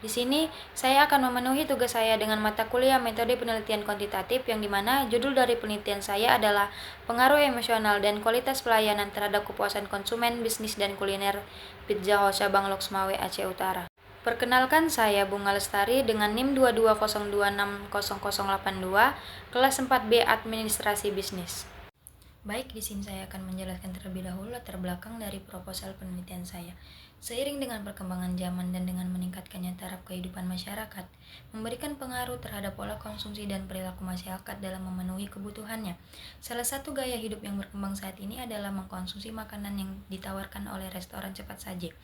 Di sini, saya akan memenuhi tugas saya dengan mata kuliah metode penelitian kuantitatif yang dimana judul dari penelitian saya adalah pengaruh emosional dan kualitas pelayanan terhadap kepuasan konsumen, bisnis, dan kuliner Pizza House cabang Loksmawe Aceh Utara. Perkenalkan, saya Bunga Lestari dengan NIM 2202600082, kelas 4B Administrasi Bisnis. Baik, di sini saya akan menjelaskan terlebih dahulu latar belakang dari proposal penelitian saya. Seiring dengan perkembangan zaman dan dengan meningkatkannya taraf kehidupan masyarakat, memberikan pengaruh terhadap pola konsumsi dan perilaku masyarakat dalam memenuhi kebutuhannya. Salah satu gaya hidup yang berkembang saat ini adalah mengkonsumsi makanan yang ditawarkan oleh restoran cepat saji.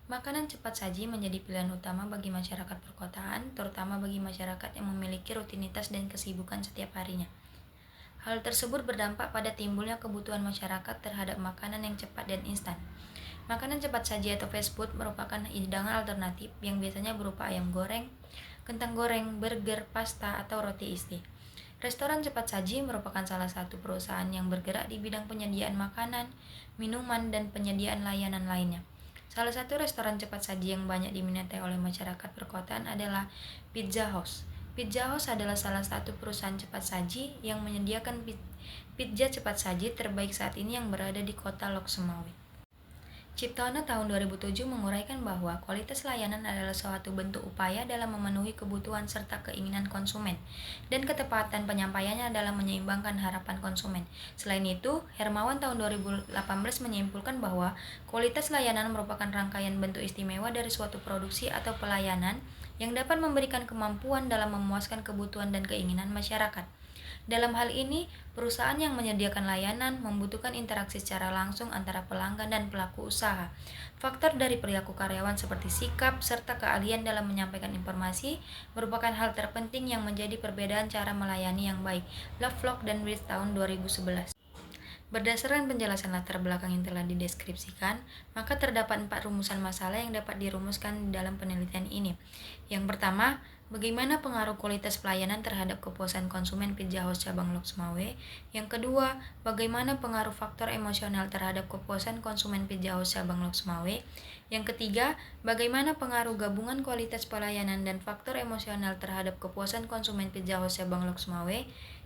Makanan cepat saji menjadi pilihan utama bagi masyarakat perkotaan, terutama bagi masyarakat yang memiliki rutinitas dan kesibukan setiap harinya. Hal tersebut berdampak pada timbulnya kebutuhan masyarakat terhadap makanan yang cepat dan instan. Makanan cepat saji atau fast food merupakan hidangan alternatif yang biasanya berupa ayam goreng, kentang goreng, burger, pasta, atau roti isi. Restoran cepat saji merupakan salah satu perusahaan yang bergerak di bidang penyediaan makanan, minuman, dan penyediaan layanan lainnya. Salah satu restoran cepat saji yang banyak diminati oleh masyarakat perkotaan adalah Pizza House. Pizza House adalah salah satu perusahaan cepat saji yang menyediakan pizza cepat saji terbaik saat ini yang berada di kota Loksmawe. Ciptono tahun 2007 menguraikan bahwa kualitas layanan adalah suatu bentuk upaya dalam memenuhi kebutuhan serta keinginan konsumen, dan ketepatan penyampaiannya dalam menyeimbangkan harapan konsumen. Selain itu, Hermawan tahun 2018 menyimpulkan bahwa kualitas layanan merupakan rangkaian bentuk istimewa dari suatu produksi atau pelayanan yang dapat memberikan kemampuan dalam memuaskan kebutuhan dan keinginan masyarakat. Dalam hal ini, perusahaan yang menyediakan layanan membutuhkan interaksi secara langsung antara pelanggan dan pelaku usaha. Faktor dari perilaku karyawan seperti sikap serta keahlian dalam menyampaikan informasi merupakan hal terpenting yang menjadi perbedaan cara melayani yang baik. Lovelock dan Wills tahun 2011. Berdasarkan penjelasan latar belakang yang telah dideskripsikan, maka terdapat 4 rumusan masalah yang dapat dirumuskan di dalam penelitian ini. Yang pertama, bagaimana pengaruh kualitas pelayanan terhadap kepuasan konsumen Pizza House cabang Loksmawe? Yang kedua, bagaimana pengaruh faktor emosional terhadap kepuasan konsumen Pizza House cabang Loksmawe? Yang ketiga, bagaimana pengaruh gabungan kualitas pelayanan dan faktor emosional terhadap kepuasan konsumen Pizza House cabang Loksmawe?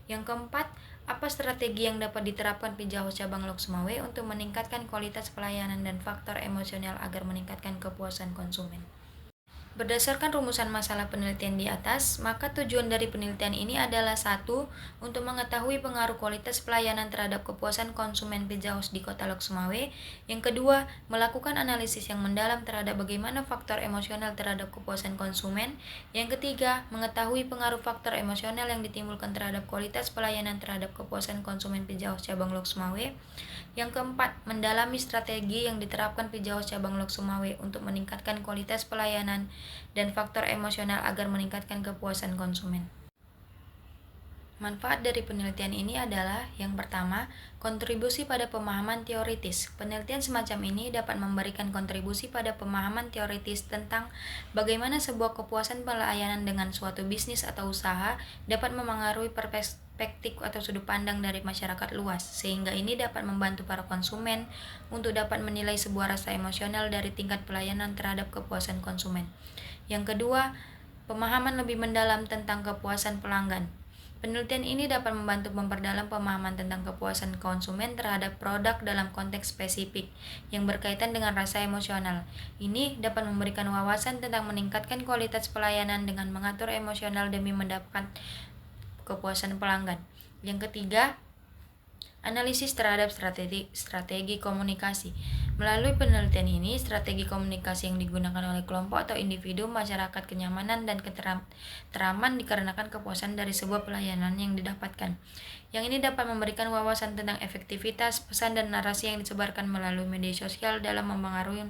Yang keempat, apa strategi yang dapat diterapkan Pizza House cabang Loksmawe untuk meningkatkan kualitas pelayanan dan faktor emosional agar meningkatkan kepuasan konsumen? Berdasarkan rumusan masalah penelitian di atas, maka tujuan dari penelitian ini adalah 1. Untuk mengetahui pengaruh kualitas pelayanan terhadap kepuasan konsumen Pizza House di kota Loksmawe. Yang kedua, melakukan analisis yang mendalam terhadap bagaimana faktor emosional terhadap kepuasan konsumen. Yang ketiga, mengetahui pengaruh faktor emosional yang ditimbulkan terhadap kualitas pelayanan terhadap kepuasan konsumen Pizza House cabang Loksmawe. Yang keempat, mendalami strategi yang diterapkan Pizza House cabang Loksmawe untuk meningkatkan kualitas pelayanan dan faktor emosional agar meningkatkan kepuasan konsumen. Manfaat dari penelitian ini adalah yang pertama, kontribusi pada pemahaman teoritis. Penelitian semacam ini dapat memberikan kontribusi pada pemahaman teoritis tentang bagaimana sebuah kepuasan pelayanan dengan suatu bisnis atau usaha dapat memengaruhi perspektif atau sudut pandang dari masyarakat luas, sehingga ini dapat membantu para konsumen untuk dapat menilai sebuah rasa emosional dari tingkat pelayanan terhadap kepuasan konsumen. Yang kedua, pemahaman lebih mendalam tentang kepuasan pelanggan. Penelitian ini dapat membantu memperdalam pemahaman tentang kepuasan konsumen terhadap produk dalam konteks spesifik yang berkaitan dengan rasa emosional. Ini dapat memberikan wawasan tentang meningkatkan kualitas pelayanan dengan mengatur emosional demi mendapatkan kepuasan pelanggan. Yang ketiga, analisis terhadap strategi komunikasi. Melalui penelitian ini, strategi komunikasi yang digunakan oleh kelompok atau individu masyarakat kenyamanan dan keteraman dikarenakan kepuasan dari sebuah pelayanan yang didapatkan. Yang ini dapat memberikan wawasan tentang efektivitas pesan dan narasi yang disebarkan melalui media sosial dalam mempengaruhi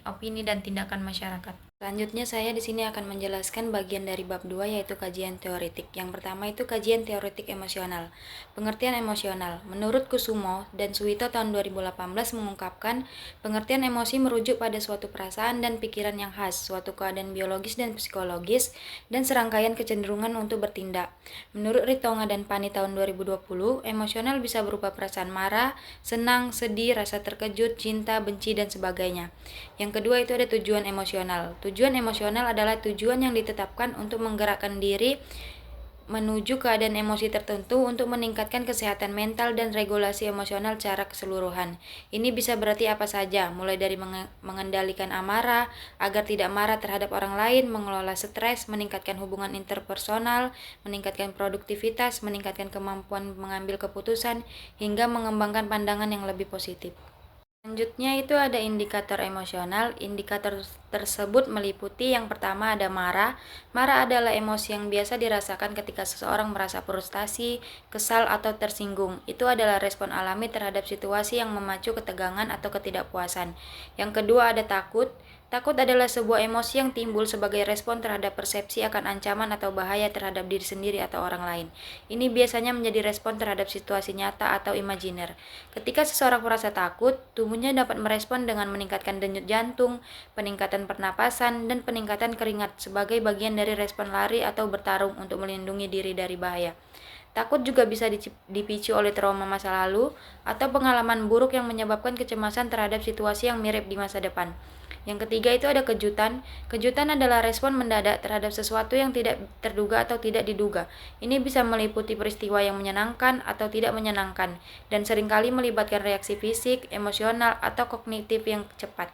opini dan tindakan masyarakat. Selanjutnya saya di sini akan menjelaskan bagian dari bab 2 yaitu kajian teoretik. Yang pertama itu kajian teoretik emosional. Pengertian emosional. Menurut Kusumo dan Suwito tahun 2018 mengungkapkan, pengertian emosi merujuk pada suatu perasaan dan pikiran yang khas, suatu keadaan biologis dan psikologis, dan serangkaian kecenderungan untuk bertindak. Menurut Ritonga dan Pani tahun 2020, emosional bisa berupa perasaan marah, senang, sedih, rasa terkejut, cinta, benci, dan sebagainya. Yang kedua itu ada tujuan emosional. Tujuan emosional adalah tujuan yang ditetapkan untuk menggerakkan diri menuju keadaan emosi tertentu untuk meningkatkan kesehatan mental dan regulasi emosional secara keseluruhan. Ini bisa berarti apa saja, mulai dari mengendalikan amarah, agar tidak marah terhadap orang lain, mengelola stres, meningkatkan hubungan interpersonal, meningkatkan produktivitas, meningkatkan kemampuan mengambil keputusan, hingga mengembangkan pandangan yang lebih positif. Selanjutnya itu ada indikator emosional. Indikator tersebut meliputi yang pertama ada marah. Marah adalah emosi yang biasa dirasakan ketika seseorang merasa frustasi, kesal, atau tersinggung. Itu adalah respon alami terhadap situasi yang memacu ketegangan atau ketidakpuasan. Yang kedua ada takut. Takut adalah sebuah emosi yang timbul sebagai respon terhadap persepsi akan ancaman atau bahaya terhadap diri sendiri atau orang lain. Ini biasanya menjadi respon terhadap situasi nyata atau imajiner. Ketika seseorang merasa takut, tubuhnya dapat merespon dengan meningkatkan denyut jantung, peningkatan pernapasan, dan peningkatan keringat sebagai bagian dari respon lari atau bertarung untuk melindungi diri dari bahaya. Takut juga bisa dipicu oleh trauma masa lalu atau pengalaman buruk yang menyebabkan kecemasan terhadap situasi yang mirip di masa depan. Yang ketiga itu ada kejutan. Kejutan adalah respon mendadak terhadap sesuatu yang tidak terduga atau tidak diduga. Ini bisa meliputi peristiwa yang menyenangkan atau tidak menyenangkan, dan seringkali melibatkan reaksi fisik, emosional, atau kognitif yang cepat.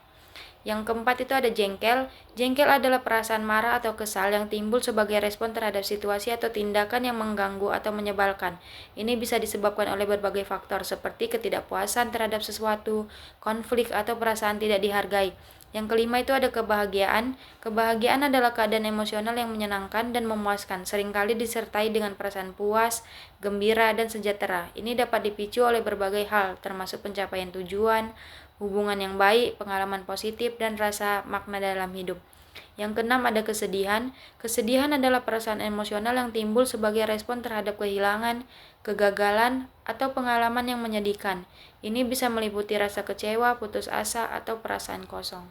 Yang keempat itu ada jengkel. Jengkel adalah perasaan marah atau kesal yang timbul sebagai respon terhadap situasi atau tindakan yang mengganggu atau menyebalkan. Ini bisa disebabkan oleh berbagai faktor seperti ketidakpuasan terhadap sesuatu, konflik, atau perasaan tidak dihargai. Yang kelima itu ada kebahagiaan. Kebahagiaan adalah keadaan emosional yang menyenangkan dan memuaskan, seringkali disertai dengan perasaan puas, gembira, dan sejahtera. Ini dapat dipicu oleh berbagai hal, termasuk pencapaian tujuan, hubungan yang baik, pengalaman positif, dan rasa makna dalam hidup. Yang keenam ada kesedihan. Kesedihan adalah perasaan emosional yang timbul sebagai respon terhadap kehilangan, kegagalan, atau pengalaman yang menyedihkan. Ini bisa meliputi rasa kecewa, putus asa, atau perasaan kosong.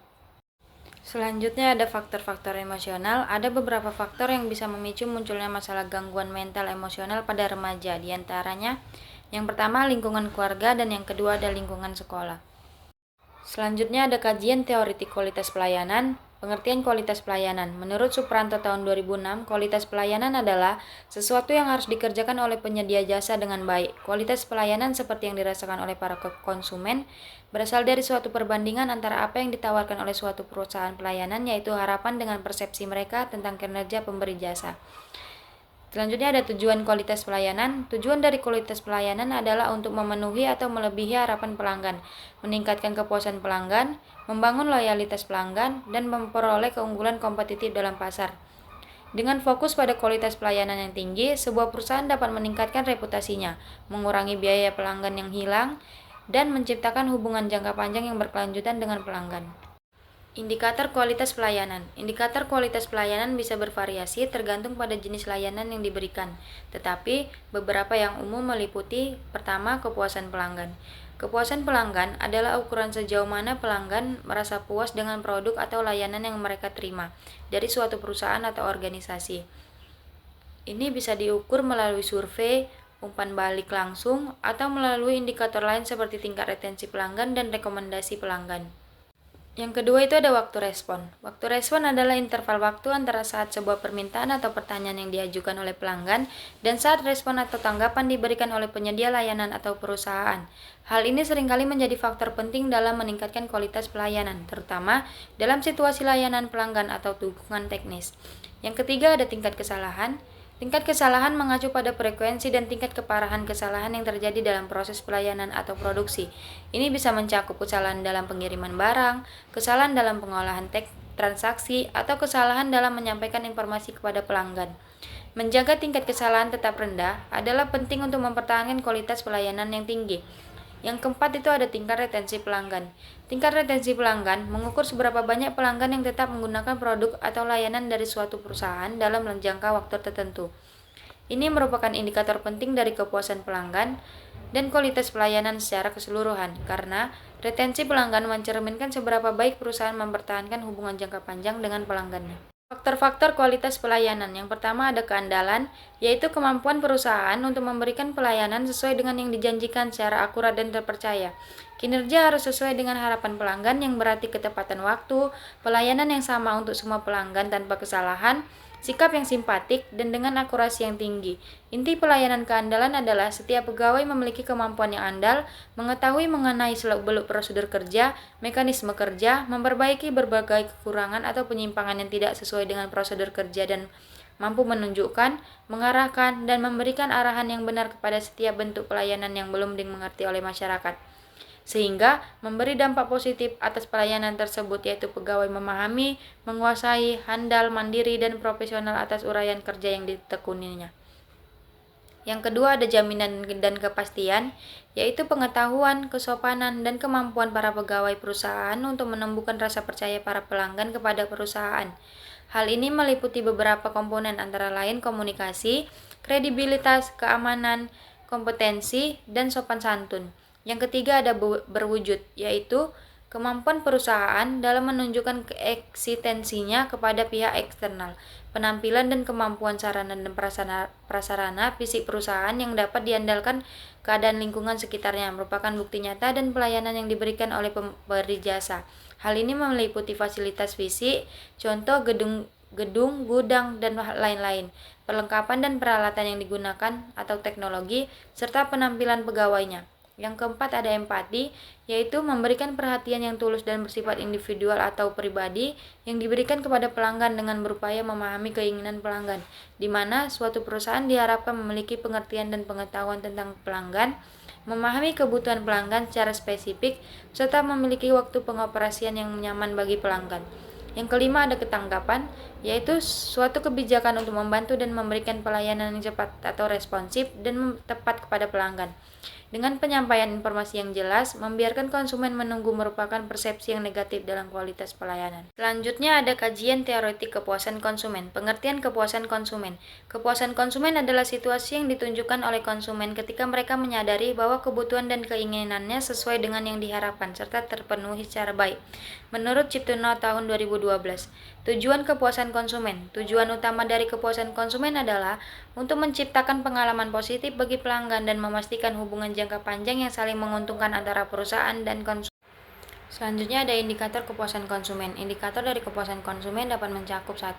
Selanjutnya ada faktor-faktor emosional. Ada beberapa faktor yang bisa memicu munculnya masalah gangguan mental emosional pada remaja. Di antaranya, yang pertama lingkungan keluarga dan yang kedua ada lingkungan sekolah. Selanjutnya ada kajian teoretik kualitas pelayanan. Pengertian kualitas pelayanan. Menurut Supranto tahun 2006, kualitas pelayanan adalah sesuatu yang harus dikerjakan oleh penyedia jasa dengan baik. Kualitas pelayanan seperti yang dirasakan oleh para konsumen berasal dari suatu perbandingan antara apa yang ditawarkan oleh suatu perusahaan pelayanan, yaitu harapan dengan persepsi mereka tentang kinerja pemberi jasa. Selanjutnya ada tujuan kualitas pelayanan. Tujuan dari kualitas pelayanan adalah untuk memenuhi atau melebihi harapan pelanggan, meningkatkan kepuasan pelanggan, membangun loyalitas pelanggan, dan memperoleh keunggulan kompetitif dalam pasar. Dengan fokus pada kualitas pelayanan yang tinggi, sebuah perusahaan dapat meningkatkan reputasinya, mengurangi biaya pelanggan yang hilang, dan menciptakan hubungan jangka panjang yang berkelanjutan dengan pelanggan. Indikator kualitas pelayanan. Indikator kualitas pelayanan bisa bervariasi tergantung pada jenis layanan yang diberikan, tetapi beberapa yang umum meliputi: pertama, kepuasan pelanggan. Kepuasan pelanggan adalah ukuran sejauh mana pelanggan merasa puas dengan produk atau layanan yang mereka terima dari suatu perusahaan atau organisasi. Ini bisa diukur melalui survei, umpan balik langsung, atau melalui indikator lain seperti tingkat retensi pelanggan dan rekomendasi pelanggan. Yang kedua itu ada waktu respon. Waktu respon adalah interval waktu antara saat sebuah permintaan atau pertanyaan yang diajukan oleh pelanggan dan saat respon atau tanggapan diberikan oleh penyedia layanan atau perusahaan. Hal ini seringkali menjadi faktor penting dalam meningkatkan kualitas pelayanan, terutama dalam situasi layanan pelanggan atau dukungan teknis. Yang ketiga ada tingkat kesalahan. Tingkat kesalahan mengacu pada frekuensi dan tingkat keparahan kesalahan yang terjadi dalam proses pelayanan atau produksi. Ini bisa mencakup kesalahan dalam pengiriman barang, kesalahan dalam pengolahan transaksi, atau kesalahan dalam menyampaikan informasi kepada pelanggan. Menjaga tingkat kesalahan tetap rendah adalah penting untuk mempertahankan kualitas pelayanan yang tinggi. Yang keempat itu ada tingkat retensi pelanggan. Tingkat retensi pelanggan mengukur seberapa banyak pelanggan yang tetap menggunakan produk atau layanan dari suatu perusahaan dalam jangka waktu tertentu. Ini merupakan indikator penting dari kepuasan pelanggan dan kualitas pelayanan secara keseluruhan, karena retensi pelanggan mencerminkan seberapa baik perusahaan mempertahankan hubungan jangka panjang dengan pelanggannya. Faktor-faktor kualitas pelayanan. Yang pertama ada keandalan, yaitu kemampuan perusahaan untuk memberikan pelayanan sesuai dengan yang dijanjikan secara akurat dan terpercaya. Kinerja harus sesuai dengan harapan pelanggan yang berarti ketepatan waktu, pelayanan yang sama untuk semua pelanggan tanpa kesalahan, sikap yang simpatik, dan dengan akurasi yang tinggi. Inti pelayanan keandalan adalah setiap pegawai memiliki kemampuan yang andal, mengetahui mengenai seluk-beluk prosedur kerja, mekanisme kerja, memperbaiki berbagai kekurangan atau penyimpangan yang tidak sesuai dengan prosedur kerja dan mampu menunjukkan, mengarahkan, dan memberikan arahan yang benar kepada setiap bentuk pelayanan yang belum dimengerti oleh masyarakat, sehingga memberi dampak positif atas pelayanan tersebut, yaitu pegawai memahami, menguasai, handal, mandiri, dan profesional atas uraian kerja yang ditekuninya. Yang kedua ada jaminan dan kepastian, yaitu pengetahuan, kesopanan, dan kemampuan para pegawai perusahaan untuk menumbuhkan rasa percaya para pelanggan kepada perusahaan. Hal ini meliputi beberapa komponen antara lain komunikasi, kredibilitas, keamanan, kompetensi, dan sopan santun. Yang ketiga ada berwujud, yaitu kemampuan perusahaan dalam menunjukkan eksistensinya kepada pihak eksternal, penampilan dan kemampuan sarana dan prasarana fisik perusahaan yang dapat diandalkan keadaan lingkungan sekitarnya merupakan bukti nyata dan pelayanan yang diberikan oleh pemberi jasa. Hal ini meliputi fasilitas fisik, contoh gedung, gudang, dan lain-lain, perlengkapan dan peralatan yang digunakan atau teknologi, serta penampilan pegawainya. Yang keempat ada empati, yaitu memberikan perhatian yang tulus dan bersifat individual atau pribadi yang diberikan kepada pelanggan dengan berupaya memahami keinginan pelanggan, di mana suatu perusahaan diharapkan memiliki pengertian dan pengetahuan tentang pelanggan, memahami kebutuhan pelanggan secara spesifik, serta memiliki waktu pengoperasian yang nyaman bagi pelanggan. Yang kelima ada ketanggapan, yaitu suatu kebijakan untuk membantu dan memberikan pelayanan yang cepat atau responsif dan tepat kepada pelanggan. Dengan penyampaian informasi yang jelas, membiarkan konsumen menunggu merupakan persepsi yang negatif dalam kualitas pelayanan. Selanjutnya ada kajian teoretik kepuasan konsumen. Pengertian kepuasan konsumen. Kepuasan konsumen adalah situasi yang ditunjukkan oleh konsumen ketika mereka menyadari bahwa kebutuhan dan keinginannya sesuai dengan yang diharapkan serta terpenuhi secara baik. Menurut Ciptono tahun 2012, tujuan kepuasan konsumen. Tujuan utama dari kepuasan konsumen adalah untuk menciptakan pengalaman positif bagi pelanggan dan memastikan hubungan jangka panjang yang saling menguntungkan antara perusahaan dan konsumen. Selanjutnya ada indikator kepuasan konsumen. Indikator dari kepuasan konsumen dapat mencakup 1.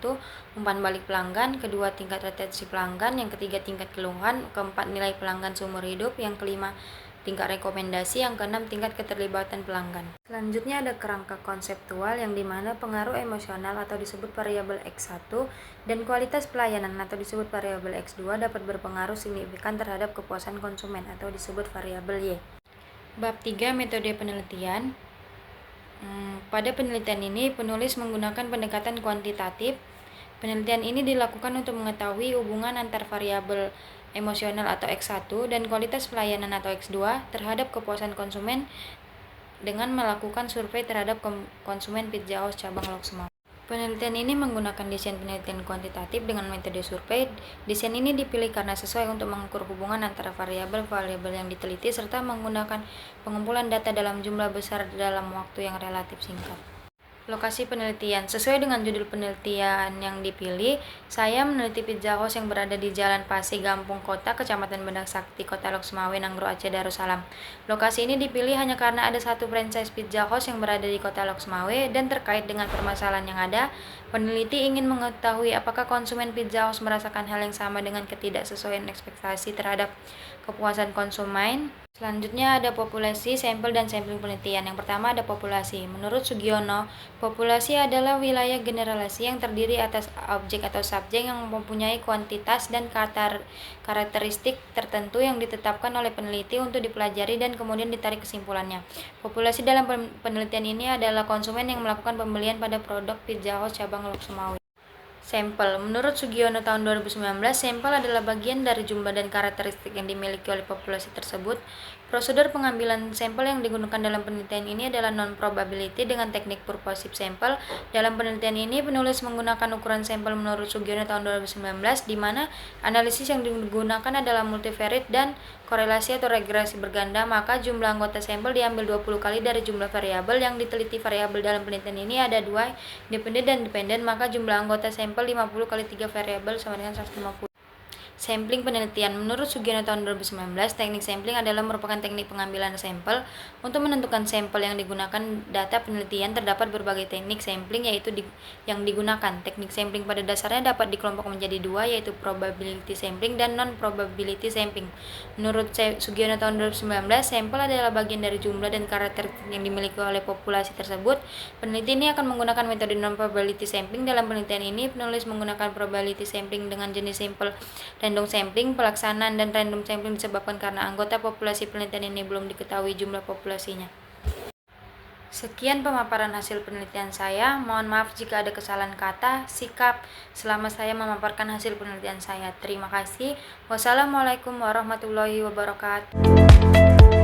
Umpan balik pelanggan, kedua tingkat retensi pelanggan, yang ketiga tingkat keluhan, keempat nilai pelanggan seumur hidup, yang kelima tingkat rekomendasi, yang keenam tingkat keterlibatan pelanggan. Selanjutnya ada kerangka konseptual yang dimana pengaruh emosional atau disebut variabel X1 dan kualitas pelayanan atau disebut variabel X2 dapat berpengaruh signifikan terhadap kepuasan konsumen atau disebut variabel Y. Bab 3 metode penelitian. Pada penelitian ini penulis menggunakan pendekatan kuantitatif. Penelitian ini dilakukan untuk mengetahui hubungan antar variabel emosional atau X1 dan kualitas pelayanan atau X2 terhadap kepuasan konsumen dengan melakukan survei terhadap konsumen Pizza House cabang Loksmawe. Penelitian ini menggunakan desain penelitian kuantitatif dengan metode survei. Desain ini dipilih karena sesuai untuk mengukur hubungan antara variabel-variabel yang diteliti serta menggunakan pengumpulan data dalam jumlah besar dalam waktu yang relatif singkat. Lokasi penelitian. Sesuai dengan judul penelitian yang dipilih, saya meneliti Pizza House yang berada di Jalan Pasi, Gampung Kota, Kecamatan Benak Sakti, Kota Loksmawe, Nanggro Aceh, Darussalam. Lokasi ini dipilih hanya karena ada satu franchise Pizza House yang berada di Kota Loksmawe dan terkait dengan permasalahan yang ada, peneliti ingin mengetahui apakah konsumen Pizza House merasakan hal yang sama dengan ketidaksesuaian ekspektasi terhadap kepuasan konsumen. Selanjutnya ada populasi, sampel, dan sampling penelitian. Yang pertama ada populasi. Menurut Sugiono, populasi adalah wilayah generalisasi yang terdiri atas objek atau subjek yang mempunyai kuantitas dan karakteristik tertentu yang ditetapkan oleh peneliti untuk dipelajari dan kemudian ditarik kesimpulannya. Populasi dalam penelitian ini adalah konsumen yang melakukan pembelian pada produk Pizza House cabang Loksmawe. Sampel. Menurut Sugiono tahun 2019, sampel adalah bagian dari jumlah dan karakteristik yang dimiliki oleh populasi tersebut. Prosedur pengambilan sampel yang digunakan dalam penelitian ini adalah non-probability dengan teknik purposive sampel. Dalam penelitian ini, penulis menggunakan ukuran sampel menurut Sugiono tahun 2019, di mana analisis yang digunakan adalah multivariate dan korelasi atau regresi berganda, maka jumlah anggota sampel diambil 20 kali dari jumlah variabel yang diteliti. Variabel dalam penelitian ini ada dua, independen dan dependen, maka jumlah anggota sampel 50 kali 3 variabel sama dengan 150. Sampling penelitian. Menurut Sugiono tahun 2019, teknik sampling adalah merupakan teknik pengambilan sampel. Untuk menentukan sampel yang digunakan data penelitian, terdapat berbagai teknik sampling yang digunakan. Teknik sampling pada dasarnya dapat dikelompok menjadi dua, yaitu probability sampling dan non-probability sampling. Menurut Sugiono tahun 2019, sampel adalah bagian dari jumlah dan karakteristik yang dimiliki oleh populasi tersebut. Peneliti ini akan menggunakan metode non-probability sampling. Dalam penelitian ini, penulis menggunakan probability sampling dengan jenis sampel random sampling. Pelaksanaan dan random sampling disebabkan karena anggota populasi penelitian ini belum diketahui jumlah populasinya. Sekian pemaparan hasil penelitian saya. Mohon maaf jika ada kesalahan kata, sikap selama saya memaparkan hasil penelitian saya. Terima kasih. Wassalamualaikum warahmatullahi wabarakatuh.